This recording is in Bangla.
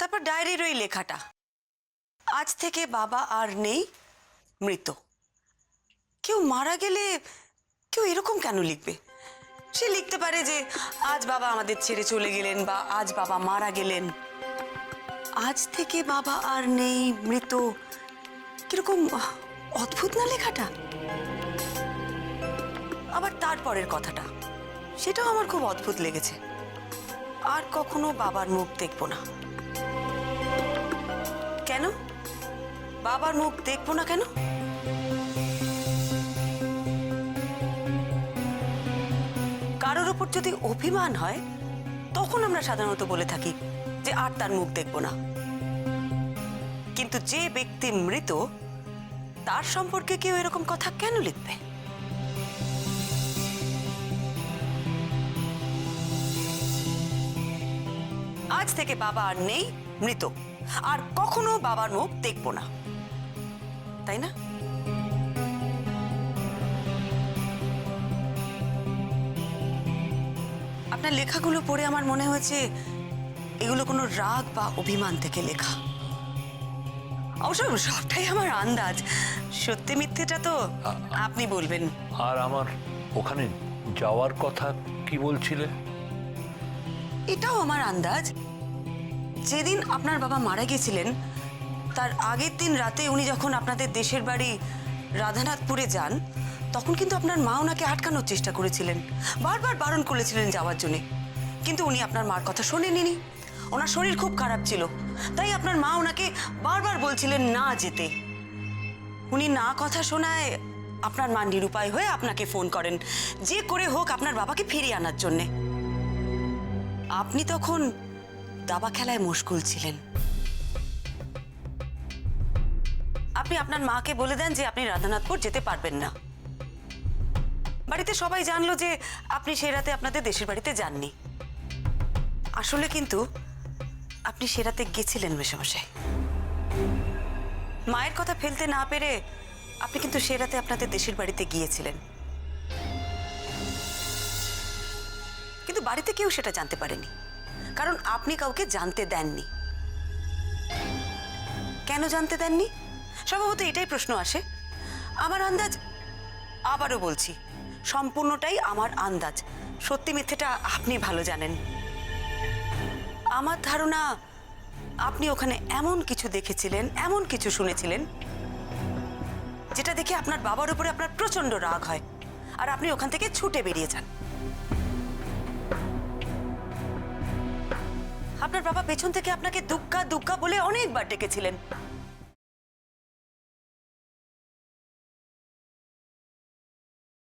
তারপর ডায়েরির ওই লেখাটা, আজ থেকে বাবা আর নেই, মৃত। কেউ মারা গেলে কেউ এরকম কেন লিখবে? সে লিখতে পারে যে আজ বাবা আমাদের ছেড়ে চলে গেলেন বা আজ বাবা মারা গেলেন। আজ থেকে বাবা আর নেই, মৃত, কিরকম অদ্ভুত না লেখাটা? আবার তারপরের কথাটা, সেটাও আমার খুব অদ্ভুত লেগেছে। আর কখনো বাবার মুখ দেখব না। কেন বাবার মুখ দেখব না কেন? কারোর উপর যদি অভিমান হয় তখন আমরা সাধারণত বলে থাকি যে আর তার মুখ দেখব না। কিন্তু যে ব্যক্তি মৃত তার সম্পর্কে কেউ এরকম কথা কেন লিখবে? আজ থেকে বাবা আর নেই, মৃত, আর কখনো বাবার মুখ দেখব না, তাই না? আপনার লেখাগুলো পড়ে আমার মনে হয়েছে এগুলো কোনো রাগ বা অভিমান থেকে লেখা। অবশ্য সবটাই আমার আন্দাজ, সত্যি মিথ্যেটা তো আপনি বলবেন। আর আমার ওখানে যাওয়ার কথা কি বলছিলে? এটাও আমার আন্দাজ। যেদিন আপনার বাবা মারা গেছিলেন তার আগের দিন রাতে উনি যখন আপনাদের দেশের বাড়ি রাধানাথপুরে যান, তখন কিন্তু আপনার মা ওনাকে আটকানোর চেষ্টা করেছিলেন, বারবার বারণ করেছিলেন যাওয়ার জন্য। কিন্তু উনি আপনার মার কথা শোনেননি। ওনার শরীর খুব খারাপ ছিল, তাই আপনার মা ওনাকে বারবার বলছিলেন না যেতে। উনি না কথা শোনায় আপনার মা নিরুপায় হয়ে আপনাকে ফোন করেন, যে করে হোক আপনার বাবাকে ফিরিয়ে আনার জন্যে। আপনি তখন দাবা খেলায় মশগুল ছিলেন। আপনি আপনার মাকে বলে দেন যে আপনি রাধানাথপুর যেতে পারবেন না। বাড়িতে সবাই জানলো যে আপনি সে রাতে আপনাদের দেশের বাড়িতে যাননি। আসলে কিন্তু আপনি সে রাতে গেছিলেন মেশামশাই। মায়ের কথা ফেলতে না পেরে আপনি কিন্তু সে রাতে আপনাদের দেশের বাড়িতে গিয়েছিলেন, কিন্তু বাড়িতে কেউ সেটা জানতে পারেনি, কারণ আপনি কাউকে জানতে দেননি। কেন জানতে দেননি? সম্ভবত এটাই প্রশ্ন আসে। আমার আন্দাজ, আবারও বলছি, সম্পূর্ণটাই আমার আন্দাজ, সত্যি মিথ্যেটা আপনি ভালো জানেন। আমার ধারণা আপনি ওখানে এমন কিছু দেখেছিলেন, এমন কিছু শুনেছিলেন যেটা দেখে আপনার বাবার উপরে আপনার প্রচন্ড রাগ হয়, আর আপনি ওখান থেকে ছুটে বেরিয়ে যান। আপনার বাবা পেছন থেকে আপনাকে দুগ্গা দুগ্গা বলে অনেকবার ডেকেছিলেন,